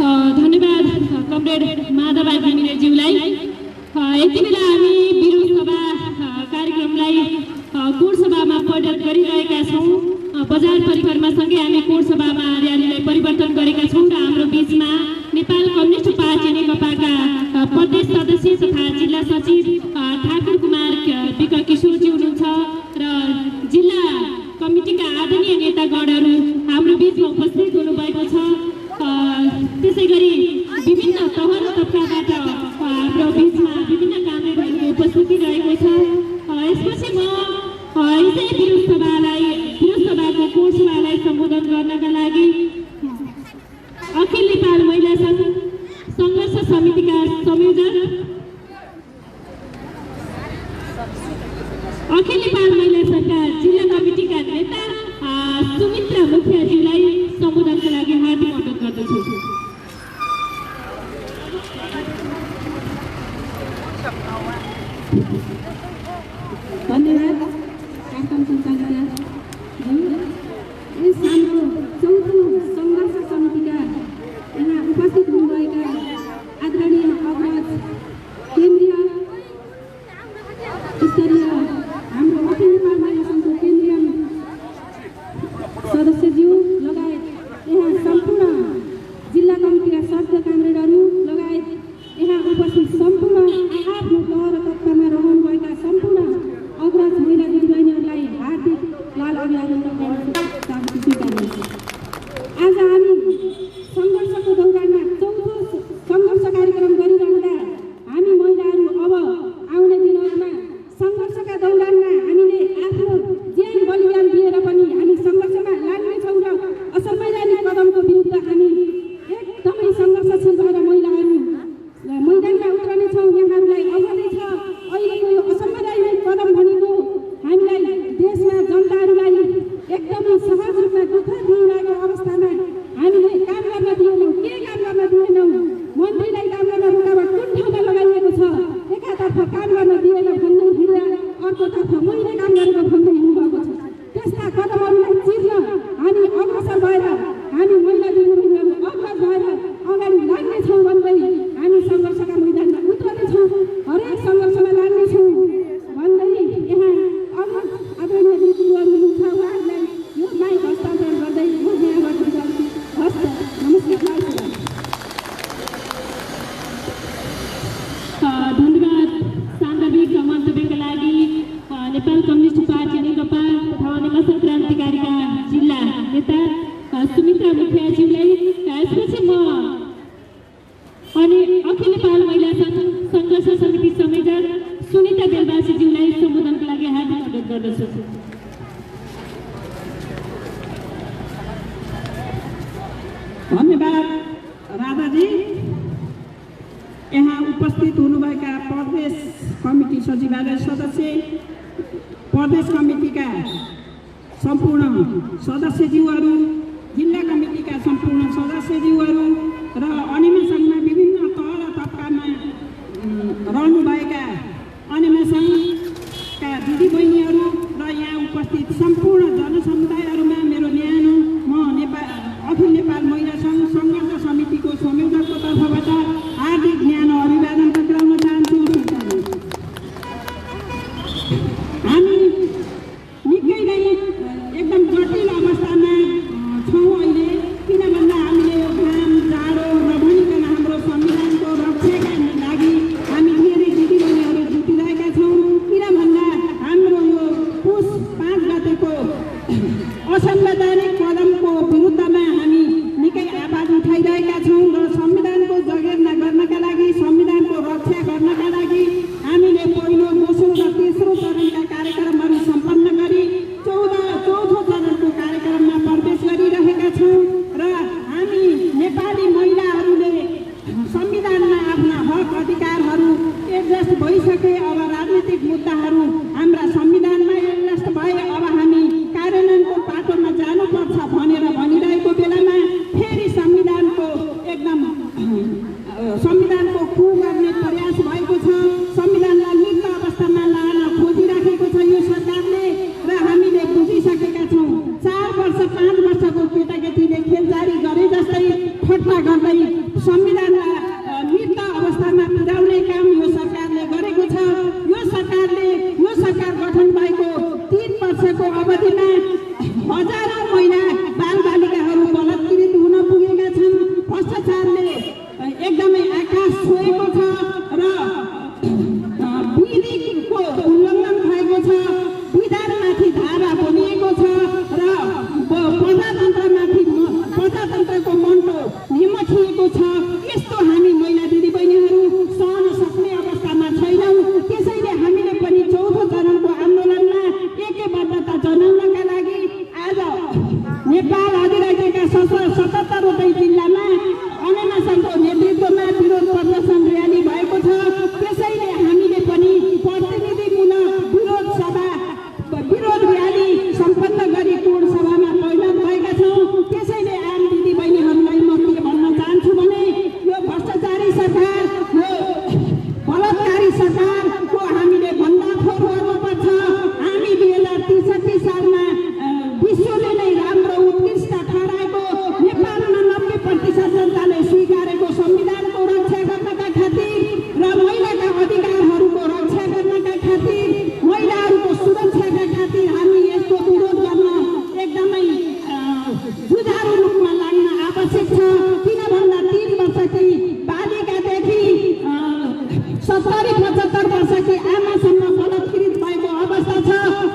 धन्यवाद कमरेड माधव घिमिरेज्यूलाई। यति बेला हामी बिरु सभा कार्यक्रमलाई कोट सभामा परिणत गरिरहेका छौँ। बजार परिक्रमा सँगै हामी कोट सभामा र्यालीलाई परिवर्तन गरेका छौँ र हाम्रो बीचमा नेपाल कम्युनिस्ट पार्टी नेकपाका प्रदेश सदस्य तथा जिल्ला सचिव ठाकुर कुमार विक किशोरजी हुनुहुन्छ र जिल्ला कमिटीका आदरणीय नेतागणहरू हाम्रो बीचमा उपस्थित हुनुभएको छ। त्यसैगरी विभिन्न तह र तबकाबाट हाम्रो बीचमा विभिन्न कामरेडहरूको उपस्थिति रहेको छ। यसपछि म यसै विरोध सभाको कोट सभालाई सम्बोधन गर्नका लागि अखिल नेपाल महिला सङ्घ सङ्घर्ष समितिका संयोजक अखिल नेपाल महिला सङ्घका जिल्ला कमिटीका नेता सुमित्रा मुखियाज्यूलाई सम्बोधनका लागि हार्दिक अनुरोध गर्दछु। धन्यवाद कार्यक्रम सञ्चालकज्यू। यस हाम्रो चौथो सङ्घर्ष समितिका यहाँ उपस्थित हुनुभएका आदरणीय अग्रज केन्द्रीय स्तरीय हाम्रो अखिल नेपाल महिला सङ्घको केन्द्रीय सदस्यज्यू लगायत यहाँ सम्पूर्ण जिल्ला कमिटीका सदस्य कामरेडहरू लगायत यहाँ उपस्थित सम्पूर्ण आफ्नो तह र तबकामा रहनुभएका सम्पूर्ण अग्रज महिला दिदीबहिनीहरूलाई हार्दिक लाल अभिवादन स्वीकार्नुहोस्। आज हामी सङ्घर्षको दौरानमा चौथो सङ्घर्ष कार्यक्रम गरिरहँदा हामी महिलाहरू अब आउने दिनहरूमा सङ्घर्षका दौरानमा हामीले आफ्नो ज्यान बलिदान दिएर पनि हामी सङ्घर्षमा लाग्नेछौँ र असंवैधानिक कदमको विरुद्ध हामी एकदमै सङ्घर्षशील भएर महिलाहरू मैदानमा उत्रनेछौँ। यहाँहरूलाई अवगतै छ अहिलेको यो असंवैधानिक कदम भनेको हामीलाई देशमा जनताहरूलाई एकदमै सहज रूपमा दुःख दिइरहेको अवस्थामा हामीले काम गर्न दिएनौँ। के काम गर्न दिएनौँ? मन्त्रीलाई काम गर्न रुकावट कुन ठाउँमा लगाइएको छ? एकातर्फ काम गर्न दिएन भन्दै हिँड्दा अर्कोतर्फ मैले काम गरेको भन्दै हिँड्नुभएको छ। त्यस्ता कदमहरूलाई चिर्न हामी अग्रसर भएर हामी महिला दिदीबहिनीहरू अग्रज भएर अगाडि लाग्नेछौँ भन्दै हामी सङ्घर्षका मैदानमा उत्रनेछौँ। हरेक सङ्घर्षमा लाग्नेछौँ भन्दै यहाँ आदरणीय दिदीबहिनीहरू हुनुहुन्छ। उहाँहरूलाई यो माइक हस्तान्तरण गर्दै म यहाँबाट गर्छु। हस्त नमस्कार। धन्यवाद सान्दर्भिक मन्तव्यका लागि नेपाल कम्युनिस्ट पार्टी नेकपा तथा नेपाल क्रान्तिकारीका जिल्ला नेता सुमित्रा मुखियाज्यूलाई। यसपछि म अनि अखिल नेपाल महिला सङ्घर्ष समिति संयोजक सुनिता बेलबासीज्यूलाई सम्बोधनका लागि हार्दिक अनुरोध गर्दछु। धन्यवाद राधाजी। यहाँ उपस्थित हुनुभएका प्रदेश कमिटी सचिवालय सदस्य, प्रदेश कमिटीका सम्पूर्ण सदस्यज्यूहरू, जिल्ला कमिटीका सम्पूर्ण सदस्यज्यूहरू र अनिमा सङ्घमा विभिन्न तह र तबकामा रहनुभएका अनिमा सङ्घका दिदीबहिनीहरू र यहाँ उपस्थित सम्पूर्ण जनसमुदायहरूमा मेरो न्यानो म अखिल नेपाल महिला सङ्घ सङ्घर्ष समितिको संयोजकको तर्फबाट हार्दिक न्यानो अभिवादन टक्राउन चाहन्छु। हामी निकै नै एकदम जटिल अवस्थामा छौँ अहिले। किन भन्दा हामीले यो घाम जाडो नभनिकन हाम्रो संविधानको रक्षाका लागि हामी धेरै दिदीबहिनीहरू जुटिरहेका छौँ। किन भन्दा हाम्रो यो पुस 5 गतेको असंवैधानिक कदमको विरुद्धमा हामी निकै आवाज उठाइरहेका छौँ र संविधानको जगेर्ना गर्नका लागि, संविधानको रक्षा गर्नका लागि हामीले पहिलो, दोस्रो र तेस्रो चरणका कार्यक्रमहरू सम्पन्न गरी चौथो चरणको कार्यक्रममा प्रवेश गरिरहेका छौँ र हामी नेपाली महिलाहरूले संविधानमा आफ्ना हक अधिकारहरू एडजस्ट भइसके। अब राजनीतिक मुद्दाहरू हाम्रा संविधानमा एडजस्ट भए अब हामी कार्यान्वयनको पाटोमा जानुपर्छ भनेर भनिरहेको बेलामा फेरि संविधानको एकदम नेपाल अधिराज्यका 77वटै जिल्लामा अननसनको नेतृत्वमा विरोध प्रदर्शन र्याली भएको छ। त्यसैले हामीले पनि प्रतिनिधिमूलक विरोध र्याली सम्पन्न गरी पूर्ण सभामा परिणत भएका छौँ। त्यसैले आम दिदीबहिनीहरूलाई म के भन्न चाहन्छु भने यो भ्रष्टाचारी सरकार, यो बलात्कारी सरकारको हामीले भण्डाफोर गर्नुपर्छ। हामी 2063 सालमा विश्वले नै राम्रो उत्कृष्ट ठहराएको नेपालमा 90% जनताले स्वीकारेको संविधानको रक्षा गर्नका खातिर र महिलाका अधिकारहरूको रक्षा गर्नका खातिर, महिलाहरूको सुरक्षाका खातिर हामी यसको विरोध गर्न एकदमै जुझारु रूपमा लाग्न आवश्यक छ। किन भन्दा 3 वर्षकी बालिकादेखि 70-75 वर्षकी आमासम्म बलात्कृत भएको अवस्था छ।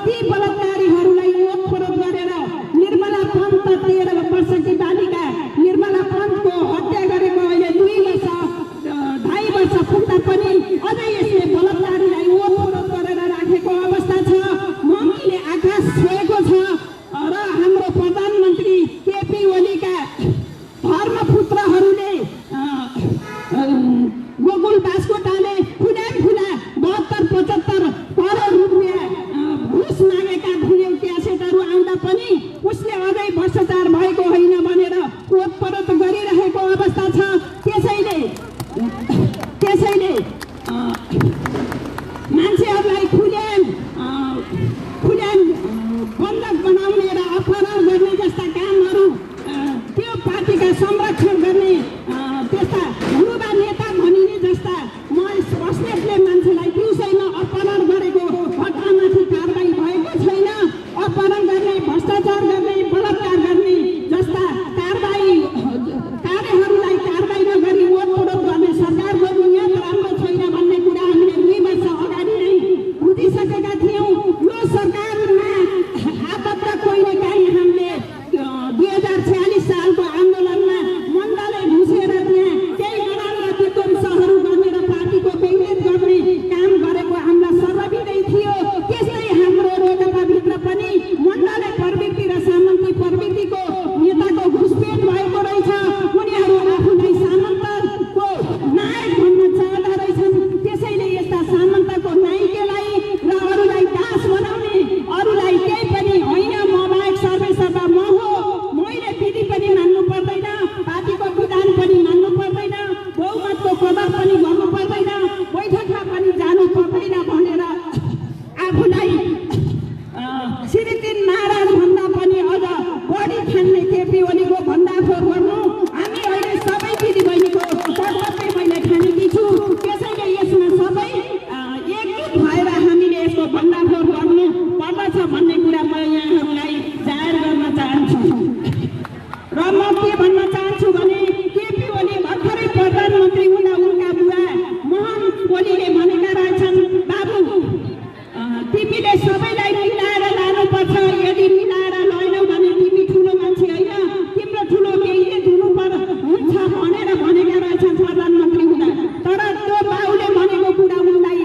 ती बलात्कारीहरूलाई ओतप्रोत गरेर निर्मला पन्त 13 वर्षकी बालिका निर्मला पन्तको हत्या गरेको अहिले 2.5 वर्ष पुग्दा पनि अझै यसले बलात्कारीलाई ओतप्रोत गरेर राखेको अवस्था छ। मम्मीले आकाश छोएको छ र हाम्रो प्रधानमन्त्री केपी ओलीका धर्मपुत्रहरूले गोकुल बास्कोटाले खुला 72-75 करोड रुपियाँ घुस मागेका भिडियो क्यासेटहरू आउँदा पनि उसले अझै भ्रष्टाचार भएको होइन भनेर ओतप्रोत गरिरहेको अवस्था छ। त्यसैले मान्छेहरूलाई खुल्याम बन्धक बनाउने र अपहरण गर्ने जस्ता कामहरू त्यो पार्टीका संरक्षण गर्ने त्यस्ता युवा नेता भनिने जस्ता बस्नेतले मान्छेलाई दिउँसैमा अपहरण गरेको घटनामाथि कारबाही भएको छैन। अपहरण गर्ने, भ्रष्टाचार गर्ने, बलात्कार गर्ने जस्ता कार्यहरूलाई कारबाही नगरी ओतप्रोत गर्ने सरकारको नियत राम्रो छैन भन्ने कुरा हामीले 2 वर्ष अगाडि नै बुझिसकेका थियौँ। यो सरकारमा आबद्ध कहिलेकाहीँ हामीले 2046 सालको आन्दोलनमा मण्डले घुसेर त्यहाँ केही नराम्रा विध्वंसहरू गर्ने र पार्टीको विभेद गर्ने काम गरेको हामीलाई सर्वविदित थियो। त्यस्तै हाम्रो नेकपाभित्र पनि मण्डले प्रवृत्ति र सामन्ती प्रवृत्तिको नेताको घुसपेट भएको रहेछ। उनीहरू आफूलाई सामन्तको नायक भन्न चाहँदा रहेछन्। त्यसैले यस्ता सामन्तको नायिकालाई र अरूलाई दास बनाउने, अरूलाई केही पनि होइन म बाहेक सर्वेसर्वा म हो, मैले विधि पनि मान्नु पर्दैन, पार्टीको विधान पनि मान्नु पर्दैन, बहुमतको कदर पनि गर्नु पर्दैन, बैठकमा पनि जानु पर्दैन भनेर आफूलाई श्रीकृष्ण महाराज भन्दा पनि अझ बढी ठान्ने केपी ओलीको भण्डाफोर गर्नु हामी अहिले सबै दिदीबहिनीको कर्तव्य मैले ठानेकी छु। त्यसैले यसमा सबै एकजुट भएर हामीले यसको भण्डाफोर गर्नु पर्दछ भन्ने कुरा म यहाँहरूलाई जाहेर गर्न चाहन्छु। र म के भन्न चाहन्छु भने केपी ओली भर्खरै प्रधानमन्त्री हुँदा उनका बुवा मोहन ओलीले भनेका रहेछन्, बाबु तिमीले सबैलाई मिलाएर लानुपर्छ, यदि मिलाएर लैनौ भने तिमी ठुलो मान्छे होइन, तिम्रो ठुलो केहीले धुनु हुन्छ भनेर भनेका रहेछन् प्रधानमन्त्री हुँदा। तर त्यो बाउले भनेको कुरा उनलाई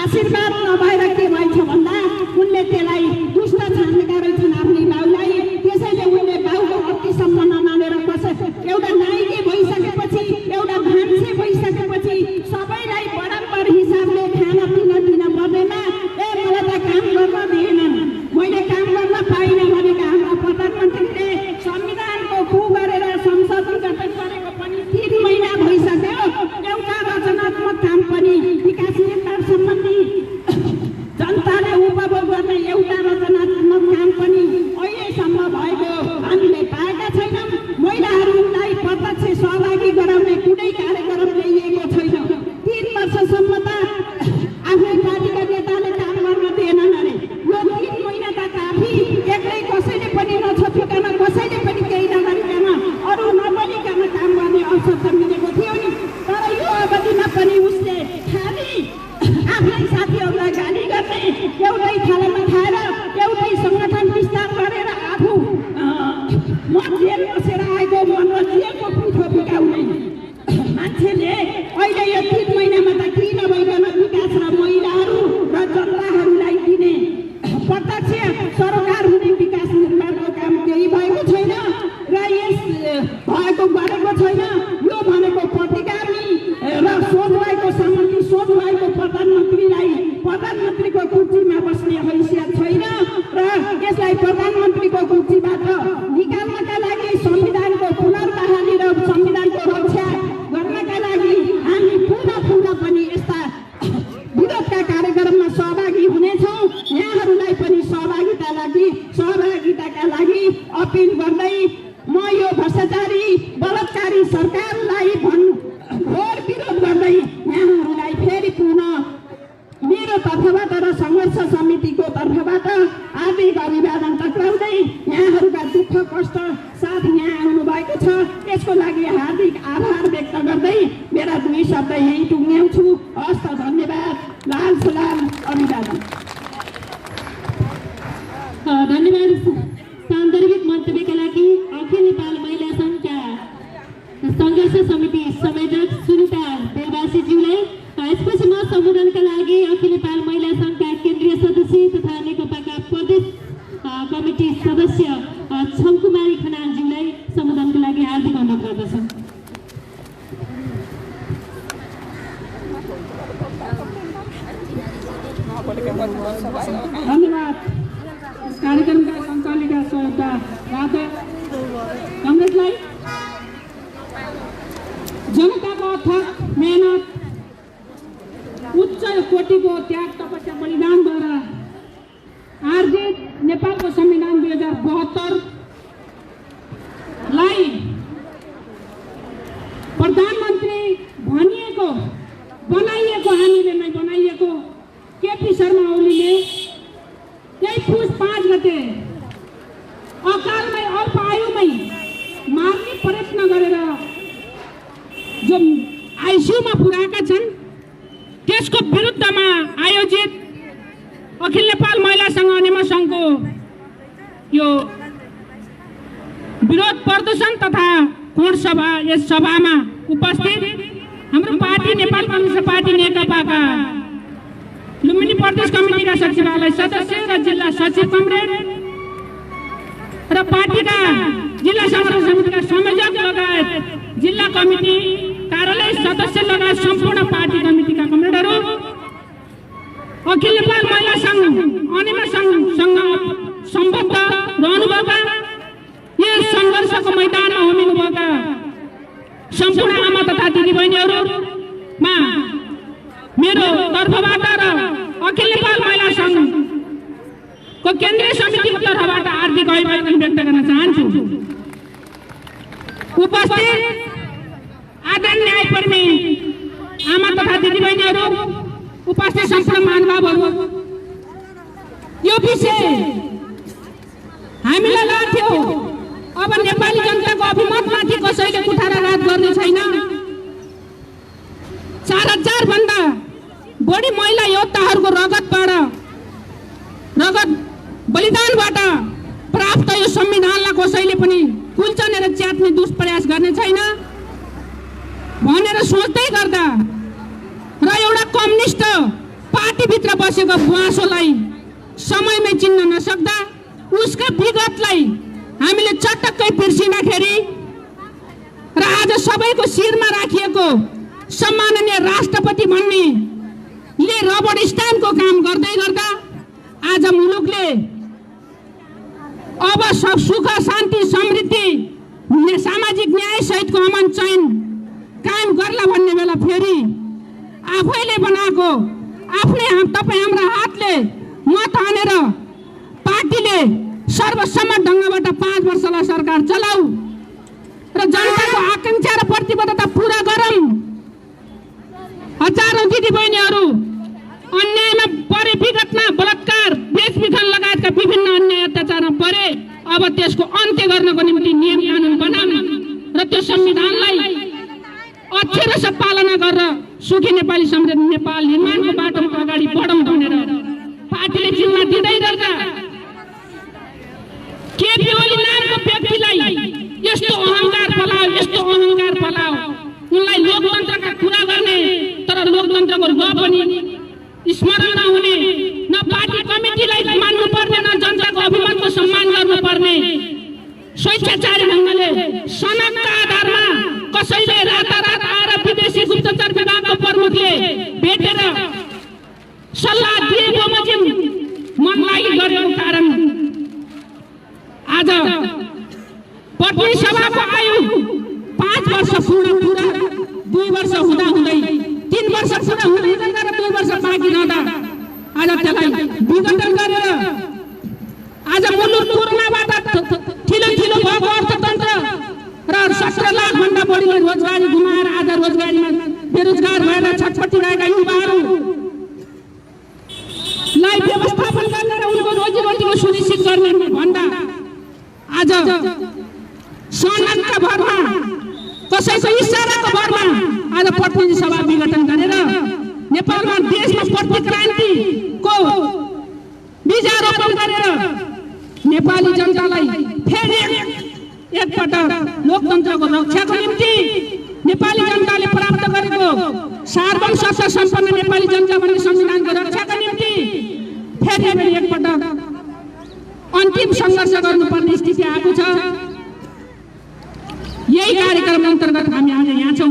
आशीर्वाद नभएर के भएछ भन्दा उनले त्यसलाई दुष्ट ठानेका रहेछन् आफ्नै बाउलाई। त्यसैले उनले बाउको अतिसम्म नमानेर एउटा नायिका भइसकेपछि, एउटा मान्छे भइसकेपछि सबैलाई बराबर हिसाबले खाना पिना दिन पर्दैमा मलाई त काम गर्न दिएनन्, मैले काम गर्न पाइनँ भनेका हाम्रा प्रधानमन्त्रीले संविधानको खु गरेर संसद गठन गरेको पनि 3 महिना भइसक्यो। एउटा रचनात्मक काम पनि विकास निर्माण सम्बन्धी जनताले उपभोग गर्ने एउटा रचनात्मक काम पनि अहिलेसम्म भएको हामीले पाएका छैनौँ। महिलाहरूलाई प्रत्यक्ष सहभागी गराउने कुनै कार्यक्रम ल्याइएको छैन। 3 वर्षसम्म त आफ्नै पार्टीका नेताले काम गर्न दिएनन् अरे। यो 3 महिना त काफी, एक्लै कसैले पनि नछपिकन, कसैले पनि केही नगरिकन, अरू नबनिकन काम गर्ने अवसर त मिलेको थियो नि। तर यो अवधिमा पनि उसले खालि आफ्नै साथीहरूलाई गाली गर्ने, एउटै थालामा खाएर एउटै सङ्गठन विस्तार गरेर आफू म जेल बसेर आएको मन जेलको पिठो बिगाउने मान्छेले अहिले यो 3 महिनामा त किन नभइकन विकास र महिलाहरू र जनताहरूलाई दिने प्रत्यक्ष सरकार हुने विकास निर्माणको छैन। यो भनेको प्रतिगामी र सोच भएको सामग्री सोच भएको प्रधानमन्त्रीको कुर्सीमा बस्ने हैसियत छैन र यसलाई प्रधानमन्त्रीको कुर्सीबाट निकाल्नका लागि संविधानको पुनर्बहाली र संविधानको रक्षा गर्नका लागि हामी पुनः पनि यस्ता विरोधका कार्यक्रममा सहभागी हुनेछौँ। यहाँहरूलाई पनि सहभागिताका लागि अपिल गर्दै म यो भ्रष्टाचारी बलात्कारी सरकारलाई घोर विरोध गर्दै यहाँहरूलाई फेरि पुनः मेरो तर्फबाट र सङ्घर्ष समितिको तर्फबाट हार्दिक अभिवादन टक्राउँदै यहाँहरूका दुःख कष्ट साथ यहाँ आउनुभएको छ यसको लागि हार्दिक आभार व्यक्त गर्दै मेरा 2 शब्द यहीँ टुङ्ग्याउँछु। हस्त धन्यवाद। लाल सलाम अभिवादन। धन्यवाद। सान्दर्भिक मन्तव्यका लागि अखिल नेपाल महिला सङ्घका सङ्घर्ष समिति संयोजक सुनिता देववासीज्यूलाई, यसपछि म सम्बोधनका लागि अखिल नेपाल महिला सङ्घका केन्द्रीय सदस्य तथा नेकपाका प्रदेश कमिटी सदस्य छमकुमारी खनालज्यूलाई सम्बोधनका लागि हार्दिक अनुरोध गर्दछु। धन्यवाद। इस कार्यक्रमका सञ्चालिका सहयोगका राधा कङ्ग्रेसलाई जनताको अथक मेहनत उच्च कोटिको त्याग तपस्या बलिदानद्वारा आर्जित नेपालको संविधान 2072 लाई प्रधानमन्त्री भनिएको बनाइएको हामीले नै बनाइएको केपी शर्मा ओलीले यही पुस 5 गते अकालमै अल्पायुमै मार्ने प्रयत्न गरेर जो आइसियुमा पुर्याएका छन् त्यसको विरुद्धमा आयोजित अखिल नेपाल महिला सङ्घ नेमा सङ्घको यो विरोध प्रदर्शन तथा कोण सभा यस सभामा उपस्थित हाम्रो पार्टी नेपाल कम्युनिस्ट पार्टी नेकपाका लुम्बिनी प्रदेश कमिटीका सचिवालय सदस्य र जिल्ला सचिव कमरेड र पार्टीका जिल्ला सङ्घर्ष समितिका संयोजक लगायत जिल्ला कमिटी कार्यालय सदस्य लगायत सम्पूर्ण पार्टी कमिटीका कमरेडहरू, अखिल नेपाल महिला सङ्घ अनिमा सङ्घसँग सम्बद्ध रहनुभएका यस सङ्घर्षको मैदानमा होमिनुभएका सम्पूर्ण आमा तथा दिदीबहिनीहरूमा मेरो तर्फबाट र अखिल नेपाल महिला सङ्घको केन्द्रीय समितिको तर्फबाट हार्दिक अभिवादन व्यक्त गर्न चाहन्छु। उपस्थित आदरणीय न्यायकर्मी आमा तथा दिदीबहिनीहरू, उपस्थित सम्पूर्ण महानुभावहरू, यो विषय हामीलाई लाग्थ्यो अब नेपाली जनताको अभिमतमाथि कसैले कुठाराघात गर्ने छैन। 4000 भन्दा बढी महिला योद्धाहरूको रगत बलिदानबाट प्राप्त यो संविधानलाई कसैले पनि कुल्चनेर च्यात्ने दुष्प्रयास गर्ने छैन भनेर सोच्दै गर्दा र एउटा कम्युनिस्ट पार्टीभित्र बसेको बुवासोलाई समयमै चिन्न नसक्दा उसका विगतलाई हामीले चटक्कै बिर्सिँदाखेरि र आज सबैको शिरमा राखिएको सम्माननीय राष्ट्रपति भन्ने रबड स्ट्याम्पको काम गर्दै गर्दा आज मुलुकले अब सब सुख शान्ति समृद्धि सामाजिक न्याय सहितको अमन चयन कायम गर्ला भन्ने बेला फेरि आफैले बनाएको आफ्नै तपाईँ हाम्रा हातले मत हानेर पार्टीले सर्वसम्मत ढङ्गबाट 5 वर्षलाई सरकार चलाऊ र जनताको आकांक्षा र प्रतिबद्धता पूरा गरौँ। हजारौं दिदीबहिनीहरू अन्यायमा परे, विगतमा बलात्कार बेचबिखन लगायतका विभिन्न अन्याय अत्याचारमा परे, अब त्यसको अन्त्य गर्नको निम्ति नियम कानुन बनाउन र त्यो संविधानलाई अक्षरशः पालना गरेर सुखी नेपाली समृद्ध नेपाल निर्माणको बाटोमा अगाडि बढौँ भनेर पार्टीले जिम्मा दिँदै गर्दा केपी ओली नामको व्यक्तिलाई यस्तो अहङ्कार फलाओ उनलाई लोकतन्त्रका कुरा गर्ने तर लोकतन्त्रको र पनि स्मरण नहुने, न पार्टी कमिटीलाई मान्नुपर्ने, न जनताको अभिमतको सम्मान गर्नुपर्ने, स्वेच्छाचारी ढङ्गले सनदका आधारमा कसैले रातारात आएर विदेशी गुप्तचर विभागको प्रमुखले भेटेर सल्लाह दिए बमोजिम मनलाई गरेको कारण आज पत्नी सभाको आयु 5 वर्ष पूरा 2 वर्ष हुँदा हुँदै 3 वर्ष पूरा हुँदै र 2 वर्ष बाँकी रहँदा आज त्यसलाई विघटन गरेर आज मुलुक कोरोनाबाट ठिलो भएको अर्थतन्त्र र 17 लाख भन्दा बढीले रोजगारी गुमाएर आज रोजगारीमा बेरोजगार भएर छटपटिरहेका युवाहरूलाई व्यवस्थापन गर्ने र उनको रोजीरोटीको सुनिश्चित गर्ने भन्दा आज सनदका भरमा कसैको इशाराको भरमा आज प्रतिनिधि सभा विघटन गरेर नेपालमा देशमा प्रतिक्रान्तिको बीजारोपण गरेर नेपाली जनतालाई फेरि एकपटक लोकतन्त्रको रक्षाको निम्ति नेपाली जनताले प्राप्त गरेको सार्वभौम सत्ता सम्पन्न नेपाली जनता भन्ने संविधानको रक्षाको निम्ति फेरि एकपटक अन्तिम सङ्घर्ष गर्नुपर्ने स्थिति आएको छ। यही कार्यक्रम अन्तर्गत हामी आज यहाँ छौँ।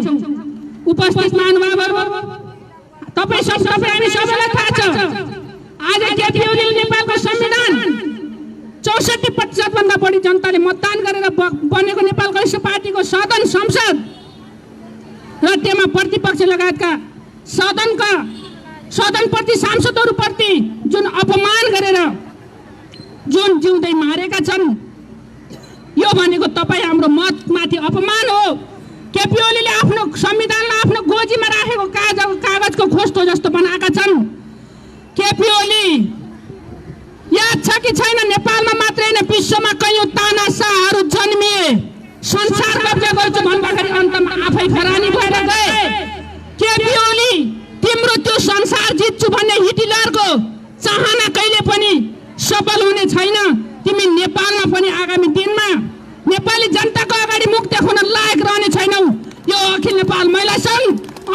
उपस्थित महानुभावहरू, तपाईँ हामी सबैलाई थाहा छ आज केपी ओलीले नेपालको संविधान 64% भन्दा बढी जनताले मतदान गरेर बनेको नेपाल कम्युनिस्ट पार्टीको सदन संसद र त्यसमा प्रतिपक्ष लगायतका सदनप्रति सांसदहरूप्रति जुन अपमान गरेर जुन जिउँदै मारेका छन्, यो भनेको तपाईँ हाम्रो मतमाथि अपमान हो। केपी ओलीले आफ्नो संविधानलाई आफ्नो गोजीमा राखेको कागजको खोस्टो जस्तो बनाएका छन्। केपी ओली याद छ कि छैन, नेपालमा मात्रै होइन विश्वमा कयौं तानाशाहहरू जन्मिए, संसार कब्जा गर्छु भन्दाखेरि अन्तमा आफै फरानी भएर गए। केपी ओली, तिम्रो त्यो संसार जित्छु भन्ने हिटलरको चाहना कहिले पनि सफल हुने छैन। तिमी नेपालमा पनि आगामी दिनमा नेपाली जनताको अगाडि मुख देखाउन लायक रहने छैनौ। यो अखिल नेपाल महिला सङ्घ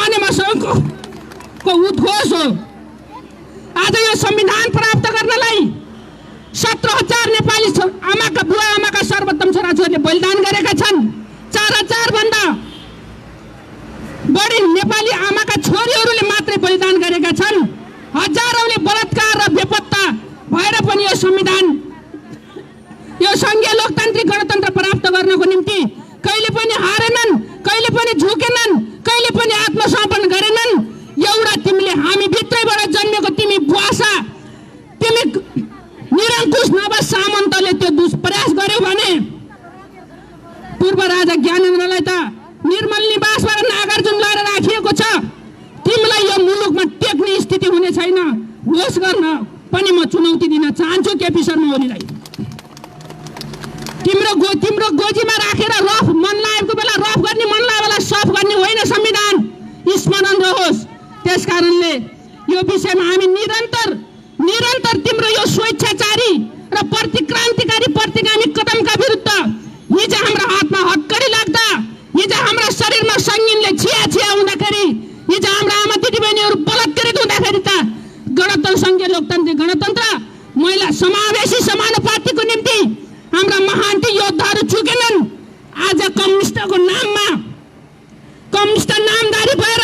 अनेमा सङ्घको उद्घोष हो। आज यो संविधान प्राप्त गर्नलाई 17,000 नेपाली आमाका बुवा आमाका सर्वोत्तम छोराछोरीले बलिदान गरेका छन्। 4,000 भन्दा बढी नेपाली आमाका छोरीहरूले मात्रै बलिदान गरेका छन्। हजारौंले बलात्कार र बेपत्ता भएर पनि यो संविधान, यो संघीय लोकतान्त्रिक गणतन्त्र प्राप्त गर्नको निम्ति कहिले पनि हारेनन्, कहिले पनि झुकेनन्, कहिले पनि आत्मसमर्पण गरेनन्। एउटा तिमीले हामी भित्रैबाट जन्मेको तिमी बुवासा, तिमी निरङ्कुश नभए सामन्तले त्यो दुष्प्रयास गर्यो भने पूर्व राजा ज्ञानेन्द्रलाई त निर्मल निवासबाट नागार्जुन लगाएर राखिएको छ। तिमीलाई यो मुलुकमा टेक्ने स्थिति हुने छैन। होस गर्न पनि म चुनौती दिन चाहन्छु केपी शर्मा ओलीलाई। तिम्रो गोजीमा राखेर रफ मन लागेको बेला रफ गर्ने, मन लागेको बेला सफ गर्ने होइन संविधान, स्मरण रहोस्। त्यसकारणले यो विषयमा हामी निरन्तर तिम्रो यो स्वेच्छाचारी र प्रतिक्रान्तिकारी प्रतिगामी कदमका विरुद्ध हिजो हाम्रो हातमा हत्कडी लाग्दा, हिजो हाम्रा शरीरमा सङ्गीनले छिया हुँदाखेरि, हिजो हाम्रा आमा दिदीबहिनीहरू बलात्कारित हुँदाखेरि त गणतन्त्र, संघीय लोकतान्त्रिक गणतन्त्र, महिला समावेशी समानुपातिको निम्ति हाम्रा महान्ती योद्धाहरू चुकेनन्। आज कम्युनिस्टको नाममा, कम्युनिस्ट नामदारी भएर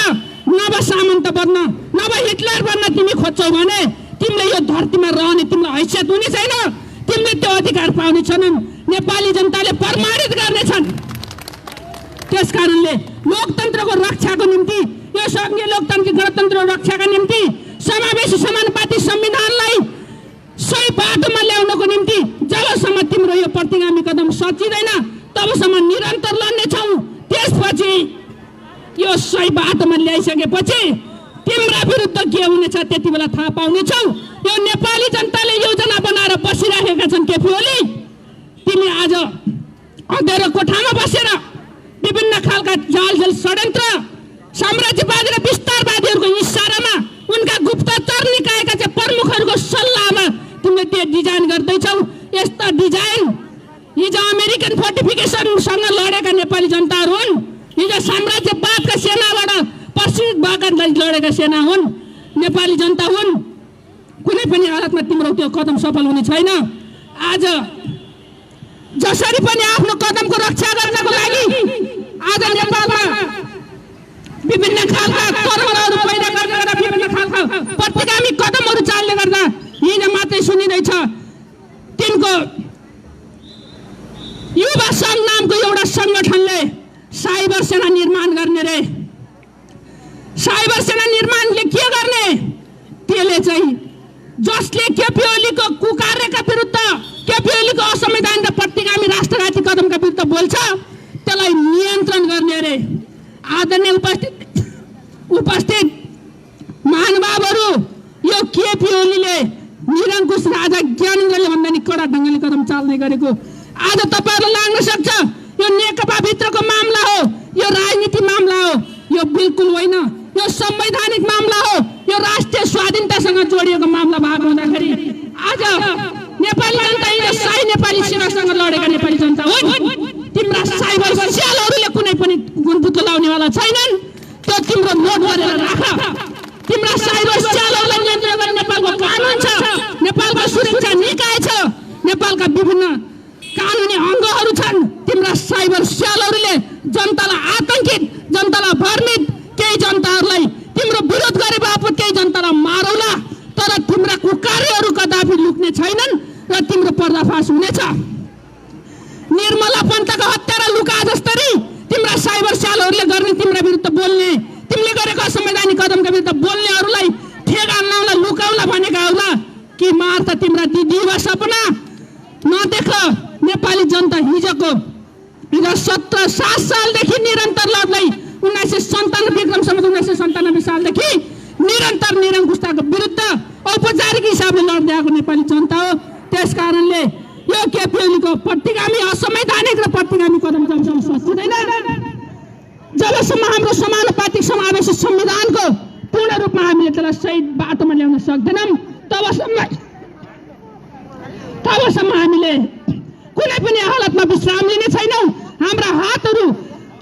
नभए सामन्त बन्न, नभए हिटलर बन्न तिमी खोज्छौ भने तिमीले यो धरतीमा रहने तिम्रो हैसियत हुने छैन। तिमीले त्यो अधिकार पाउने छैनन्। नेपाली जनताले प्रमाणित गर्नेछन्। त्यसकारणले लोकतन्त्रको रक्षाको निम्ति, यो संघीय लोकतान्त्रिक गणतन्त्रको रक्षाका निम्ति समावेशी समानुपाती संविधानलाई सही बाटोमा ल्याउनको निम्ति जबसम्म तिम्रो यो प्रतिगामी कदम सचिँदैन तबसम्म निरन्तर लड्नेछौँ। त्यसपछि यो सही बाटोमा ल्याइसकेपछि तिम्रा विरुद्ध के हुनेछ त्यति बेला थाहा पाउनेछौ। यो नेपाली जनताले योजना बनाएर बसिराखेका छन्। केपी ओली, तिमी आज अँधेरो कोठामा बसेर विभिन्न खालका जालझेल षड्यन्त्र, साम्राज्यवादी र विस्तारवादीहरूको इसारामा, उनका गुप्तचर निकायका चाहिँ प्रमुखहरूको सल्लाहमा तिमीले त्यो डिजाइन गर्दैछौ। यस्ता डिजाइन हिजो अमेरिकन फोर्टिफिकेसनसँग लडेका नेपाली जनताहरू हुन्। हिजो साम्राज्यवादका सेनाबाट प्रशिक्षित भएका लडेका सेना हुन्, नेपाली जनता हुन्। कुनै पनि हालतमा तिम्रो त्यो कदम सफल हुने छैन। आज जसरी पनि आफ्नो कदमको रक्षा गर्नको लागि आज नेपालमा विभिन्न खालका कर्महरू पैदा गर्दा विभिन्न खालका प्रतिगामी कदमहरू चाल्ने गर्दा हिजो मात्रै सुनिँदैछ तिनको युवा सङ्घ नामको एउटा सङ्गठनले साइबर सेना निर्माण गर्ने रे। साइबर सेना निर्माणले के गर्ने? त्यसले चाहिँ जसले केपी ओलीको कुकार्यका विरुद्ध, केपी ओलीको असंवैधानिक र प्रतिगामी राष्ट्रघाती कदमका विरुद्ध बोल्छ त्यसलाई नियन्त्रण गर्ने रे। आदरणीय उपस्थित महानुभावहरू, यो केपी ओलीले निरङ्कुश राजा ज्ञानेन्द्रले भन्दा नि कडा ढङ्गले कदम चाल्ने गरेको आज तपाईहरुलाई लाग्न सक्छ यो नेकपा भित्रको मामला हो, यो राजनीति मामला हो, यो बिल्कुल होइन, यो संवैधानिक मामला हो, यो राष्ट्रिय स्वाधीनतासँग जोडिएको मामला भएको हुँदाखेरि आज नेपाली जनता हिजो शाही नेपाली सेनासँग लडेका नेपाली जनता हुन्। तिम्रा साइबर सेलहरूले कुनै पनि गुणपुतो लाउनेवाला छैनन्। त्यो तिम्रो नोट गरेर राख। तिम्रा साइबर सेलहरूलाई नियन्त्रण गर्ने नेपालको कानुन छ, नेपालको सुरक्षा निकाय छ, नेपालका विभिन्न कानुनी अङ्गहरू छन्। तिम्रा साइबर सेलहरूले जनतालाई आतंकित, जनतालाई भ्रमित, केही जनताहरूलाई तिम्रो विरोध गरे बापत केही जनतालाई मारौला, तर तिम्रा कुकार्यहरू कदापि लुक्ने छैनन् र तिम्रो पर्दाफास हुनेछ। निर्मला पन्तको हत्या र लुका जस्तरी तिम्रा साइबर सेलहरूले गर्ने, तिम्रा विरुद्ध बोल्ने, तिमीले गरेको असंवैधानिक कदमका विरुद्ध बोल्नेहरूलाई ठेगान लाउला, लुकाउला भनेका होला कि मार्ता तिम्रा दिदी वा सपना नदेख। नेपाली जनता हिजो 7 सालदेखि निरन्तर लड्दै 1997 विक्रमसम्म 1997 सालदेखि निरन्तर निरङ्कुशताको विरुद्ध औपचारिक हिसाबले लड्दै आएको नेपाली जनता हो। त्यस कारणले यो केपी ओलीको प्रतिगामी, असंवैधानिक र प्रतिगामी कदम जबसम्म सकिँदैन, जबसम्म हाम्रो समानुपातिक समावेशी संविधानको पूर्ण रूपमा हामीले त्यसलाई सही बाटोमा ल्याउन सक्दैनौँ, तबसम्म हामीले कुनै पनि हालतमा विश्राम लिने छैनौँ। हाम्रा हातहरू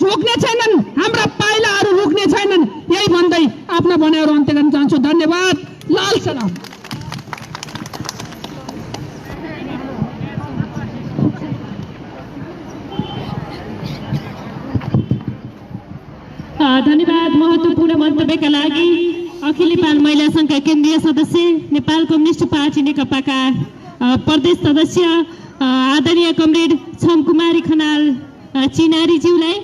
झुक्ने छैनन्, हाम्रा पाइलाहरू रुक्ने छैनन्। यही भन्दै आफ्ना भनाइहरू अन्त्य गर्न चाहन्छु। धन्यवाद। लाल सलाम। धन्यवाद। महत्त्वपूर्ण मन्तव्यका लागि अखिल नेपाल महिला सङ्घका केन्द्रीय सदस्य, नेपाल कम्युनिस्ट पार्टी नेकपाका प्रदेश सदस्य आदरणीय कमरेड छमकुमारी खनाल चिनारीज्यूलाई,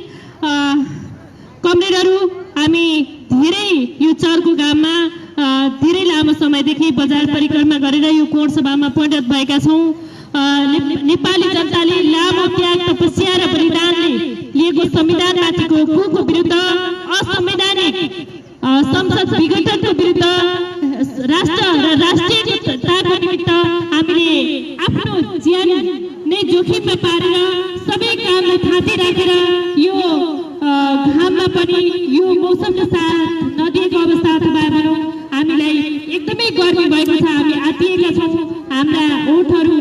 कमरेडहरू, हामी धेरै यो चर्को गाममा धेरै लामो समयदेखि बजार परिक्रमा गरेर यो कोण सभामा परिणत भएका छौँ। नेपाली जनताले लामो त्याग, तपस्या र बलिदानले लिएको संविधानमाथिको कुको विरुद्ध, असंवैधानिक संसद विघटनको विरुद्ध, राष्ट्र र राष्ट्रियताको निमित्त हामीले आफ्नो ज्यान नै जोखिममा पारेर सबै कामलाई थाती राखेर यो घाममा पनि यो मौसमको साथ नदिएको अवस्था अथवा भनौँ हामीलाई एकदमै गर्मी भएको छ। हामी आत्तिएका छौँ, हाम्रा ओठहरू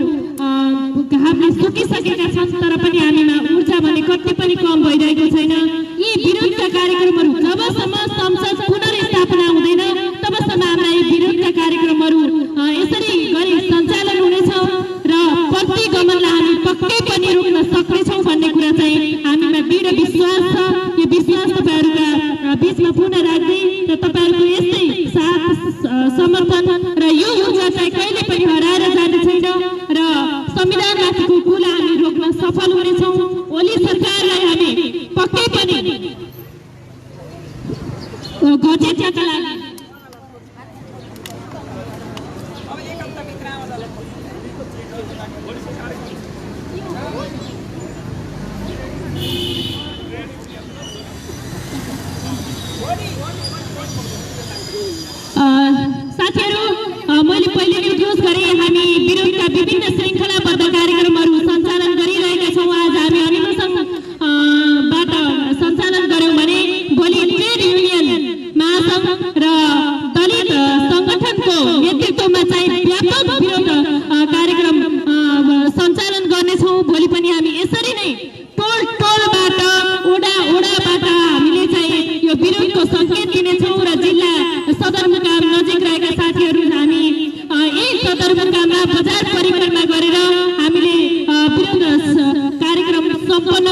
घामले सुकिसकेका छन्, तर पनि हामीमा ऊर्जा भने कति पनि कम भइरहेको छैन। यी विरोधका कार्यक्रमहरू जबसम्म संसद पुनर्स्थापना हुँदैन तबसम्म हाम्रा यी विरोधका कार्यक्रमहरू यसरी गरी सञ्चालन हुनेछ र प्रतिगमनलाई हामी पक्कै पनि रोक्न सक्नेछौँ भन्ने कुरा चाहिँ हामीमा दृढ विश्वास छ। यो विश्वास तपाईँहरूका बिचमा पुनः राख्दै र तपाईँहरूको यस्तै साथ, समर्थन र यो ऊर्जा चाहिँ कहिले पनि हराएर जाने छैन र संविधानमाथिको कुला हामी रोक्न सफल हुनेछौँ। ओली सरकारलाई हामी पक्कै पनि घटेका लागि साथीहरू, मैले पहिले निर्देश गरेँ हामी विरोधका विभिन्न श्रृङ्खलाबद्ध कार्यक्रमहरू सञ्चालन गरिरहेका छौँ। आज हामी अधिवेशनबाट सञ्चालन गऱ्यौँ भने भोलि ट्रेड युनियन महासङ्घ र दलित सङ्गठनको नेतृत्वमा चाहिँ व्यापक विरोध कार्यक्रम सञ्चालन गर्नेछौँ। भोलि पनि हामी यसरी नै टोलबाट, ओडाबाट हामीले चाहिँ यो विरोधको सङ्केत दिनेछौँ र जिल्ला सदरमुकाम नजिक रहेका साथीहरू हामी यही सदरमुकाममा बजार परिक्रमा गरेर हामीले विरोध कार्यक्रम सम्पन्न